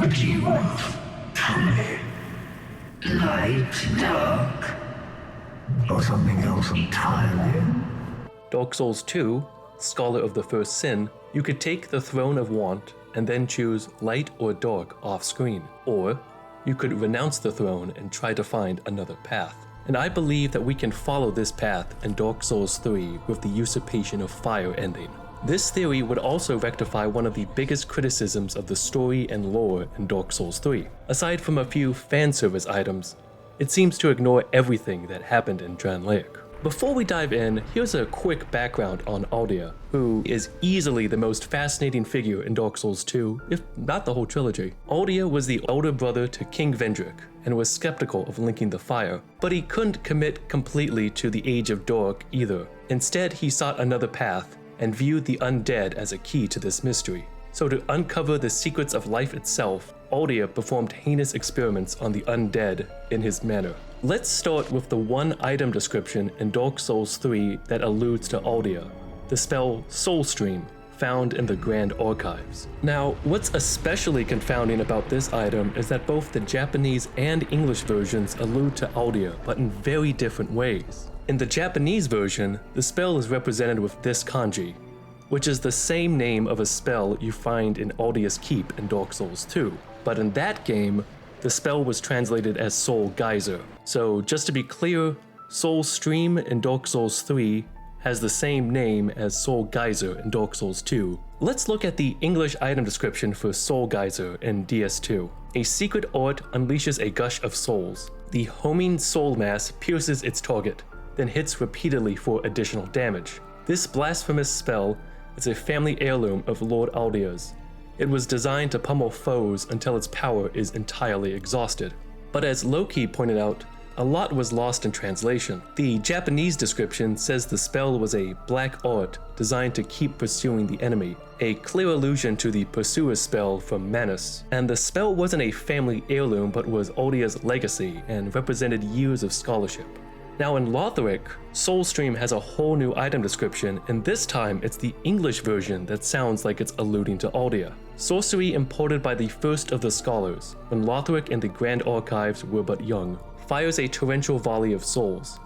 What do you want? Tell me. Light, dark, or something else entirely? Dark Souls 2, Scholar of the First Sin, you could take the Throne of Want and then choose light or dark off screen, or you could renounce the throne and try to find another path. And I believe that we can follow this path in Dark Souls 3 with the Usurpation of Fire ending. This theory would also rectify one of the biggest criticisms of the story and lore in Dark Souls 3. Aside from a few fan service items, it seems to ignore everything that happened in Drangleic. Before we dive in, here's a quick background on Aldia, who is easily the most fascinating figure in Dark Souls 2, if not the whole trilogy. Aldia was the older brother to King Vendrick, and was skeptical of linking the fire, but he couldn't commit completely to the Age of Dark either. Instead, he sought another path, and viewed the undead as a key to this mystery. So to uncover the secrets of life itself, Aldia performed heinous experiments on the undead in his manner. Let's start with the one item description in Dark Souls 3 that alludes to Aldia, the spell Soul Stream, found in the Grand Archives. Now, what's especially confounding about this item is that both the Japanese and English versions allude to Aldia, but in very different ways. In the Japanese version, the spell is represented with this kanji, which is the same name of a spell you find in Aldia's Keep in Dark Souls 2. But in that game, the spell was translated as Soul Geyser. So just to be clear, Soul Stream in Dark Souls 3 has the same name as Soul Geyser in Dark Souls 2. Let's look at the English item description for Soul Geyser in DS2. A secret art unleashes a gush of souls. The homing soul mass pierces its target, then hits repeatedly for additional damage. This blasphemous spell is a family heirloom of Lord Aldia's. It was designed to pummel foes until its power is entirely exhausted. But as Loki pointed out, a lot was lost in translation. The Japanese description says the spell was a black art designed to keep pursuing the enemy, a clear allusion to the Pursuer's spell from Manus. And the spell wasn't a family heirloom but was Aldia's legacy and represented years of scholarship. Now in Lothric, Soulstream has a whole new item description, and this time it's the English version that sounds like it's alluding to Aldia. Sorcery imported by the first of the scholars, when Lothric and the Grand Archives were but young, fires a torrential volley of souls.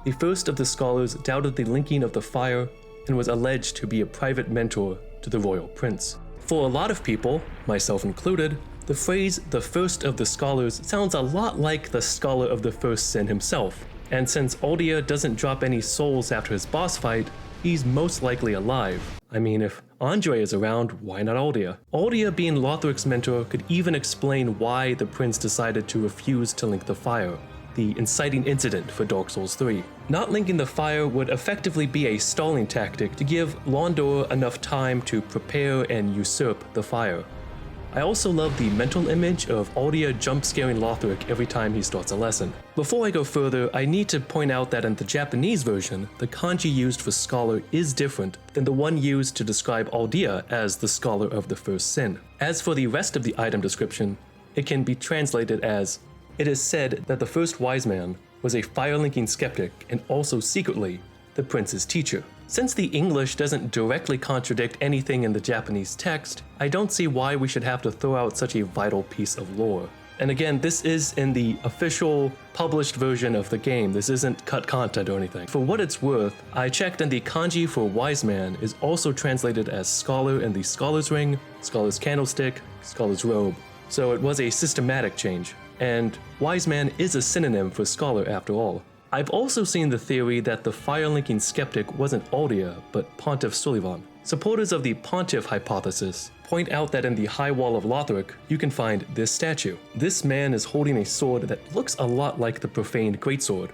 The first of the scholars doubted the linking of the fire and was alleged to be a private mentor to the royal prince. For a lot of people, myself included, the phrase "the first of the scholars" sounds a lot like the Scholar of the First Sin himself. And since Aldia doesn't drop any souls after his boss fight, he's most likely alive. I mean, if Andre is around, why not Aldia? Aldia being Lothric's mentor could even explain why the prince decided to refuse to link the fire, the inciting incident for Dark Souls 3. Not linking the fire would effectively be a stalling tactic to give Londor enough time to prepare and usurp the fire. I also love the mental image of Aldia jump-scaring Lothric every time he starts a lesson. Before I go further, I need to point out that in the Japanese version, the kanji used for scholar is different than the one used to describe Aldia as the Scholar of the First Sin. As for the rest of the item description, it can be translated as, "It is said that the first wise man was a fire-linking skeptic and also secretly the prince's teacher." Since the English doesn't directly contradict anything in the Japanese text, I don't see why we should have to throw out such a vital piece of lore. And again, this is in the official published version of the game. This isn't cut content or anything. For what it's worth, I checked and the kanji for wise man is also translated as scholar in the scholar's ring, scholar's candlestick, scholar's robe. So it was a systematic change. And wise man is a synonym for scholar after all. I've also seen the theory that the fire-linking skeptic wasn't Aldia, but Pontiff Sulivan. Supporters of the Pontiff hypothesis point out that in the High Wall of Lothric, you can find this statue. This man is holding a sword that looks a lot like the profaned greatsword,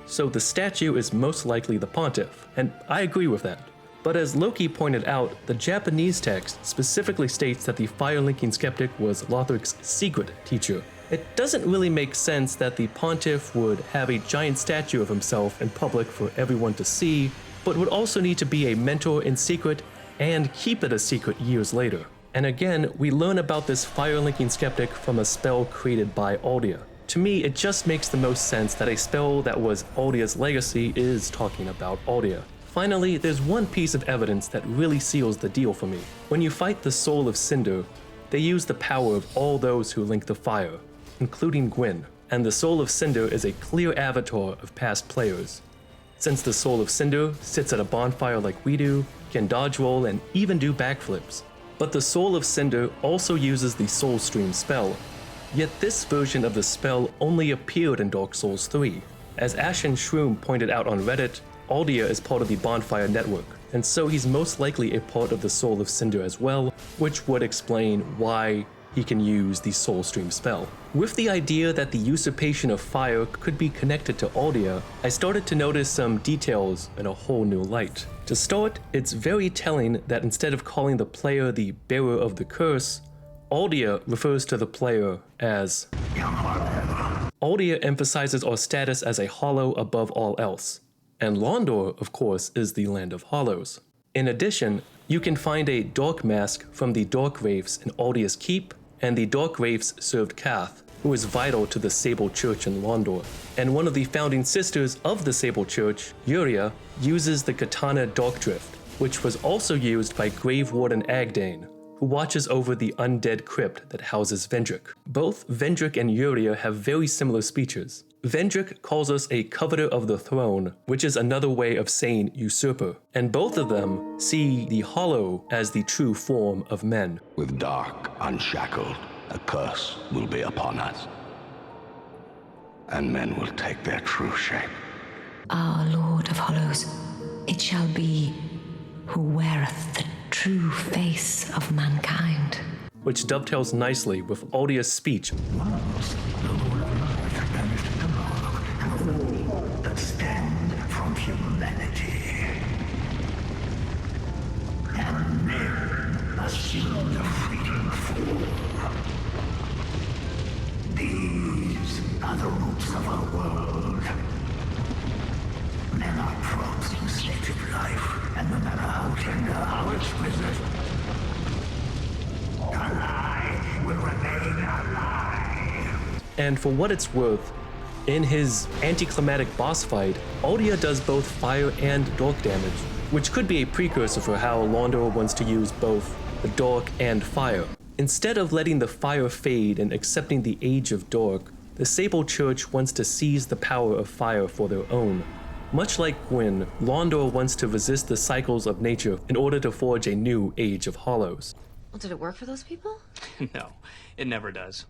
so the statue is most likely the Pontiff, and I agree with that. But as Loki pointed out, the Japanese text specifically states that the fire-linking skeptic was Lothric's secret teacher. It doesn't really make sense that the Pontiff would have a giant statue of himself in public for everyone to see, but would also need to be a mentor in secret and keep it a secret years later. And again, we learn about this fire-linking skeptic from a spell created by Aldia. To me, it just makes the most sense that a spell that was Aldia's legacy is talking about Aldia. Finally, there's one piece of evidence that really seals the deal for me. When you fight the Soul of Cinder, they use the power of all those who link the fire, including Gwyn, and the Soul of Cinder is a clear avatar of past players. Since the Soul of Cinder sits at a bonfire like we do, can dodge roll, and even do backflips. But the Soul of Cinder also uses the Soul Stream spell, yet this version of the spell only appeared in Dark Souls 3. As Ashen Shroom pointed out on Reddit, Aldia is part of the Bonfire network, and so he's most likely a part of the Soul of Cinder as well, which would explain why he can use the Soul Stream spell. With the idea that the Usurpation of Fire could be connected to Aldia, I started to notice some details in a whole new light. To start, it's very telling that instead of calling the player the bearer of the curse, Aldia refers to the player as Aldia emphasizes our status as a hollow above all else, and Londor, of course, is the land of hollows. In addition, you can find a dark mask from the Dark Wraiths in Aldia's Keep, and the Dark Wraiths served Kath, who is vital to the Sable Church in Londor. And one of the founding sisters of the Sable Church, Yuria, uses the katana Darkdrift, which was also used by Grave Warden Agdane, who watches over the undead crypt that houses Vendrick. Both Vendrick and Yuria have very similar speeches. Vendrick calls us a coveter of the throne, which is another way of saying usurper, and both of them see the hollow as the true form of men. With dark unshackled, a curse will be upon us, and men will take their true shape. Our Lord of Hollows, it shall be who weareth the true face of mankind. Which dovetails nicely with Aldia's speech. Once the Lord of Light banished the dark and all that stand from humanity. And men assume the fleeting form. These are the roots of our world. Men are props in state of life, and no matter how tender, how exquisite, a lie will remain a lie. And for what it's worth, in his anticlimactic boss fight, Aldia does both fire and dark damage, which could be a precursor for how Londor wants to use both the dark and fire. Instead of letting the fire fade and accepting the age of dark, the Sable Church wants to seize the power of fire for their own. Much like Gwyn, Londor wants to resist the cycles of nature in order to forge a new age of hollows. Well, did it work for those people? No, it never does.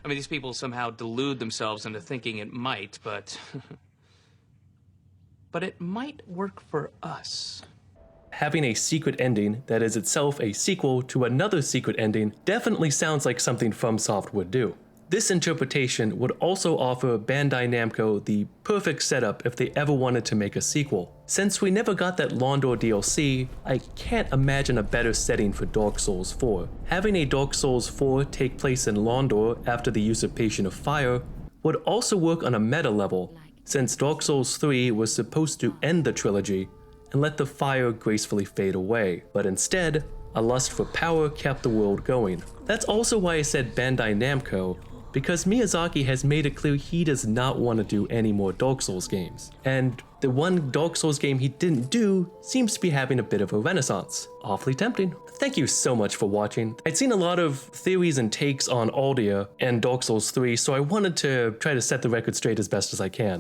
I mean, these people somehow delude themselves into thinking it might, but... but it might work for us. Having a secret ending that is itself a sequel to another secret ending definitely sounds like something FromSoft would do. This interpretation would also offer Bandai Namco the perfect setup if they ever wanted to make a sequel. Since we never got that Londor DLC, I can't imagine a better setting for Dark Souls 4. Having a Dark Souls 4 take place in Londor after the Usurpation of Fire would also work on a meta level, since Dark Souls 3 was supposed to end the trilogy and let the fire gracefully fade away, but instead, a lust for power kept the world going. That's also why I said Bandai Namco, because Miyazaki has made it clear he does not want to do any more Dark Souls games. And the one Dark Souls game he didn't do seems to be having a bit of a renaissance. Awfully tempting. Thank you so much for watching. I'd seen a lot of theories and takes on Aldia and Dark Souls 3, so I wanted to try to set the record straight as best as I can.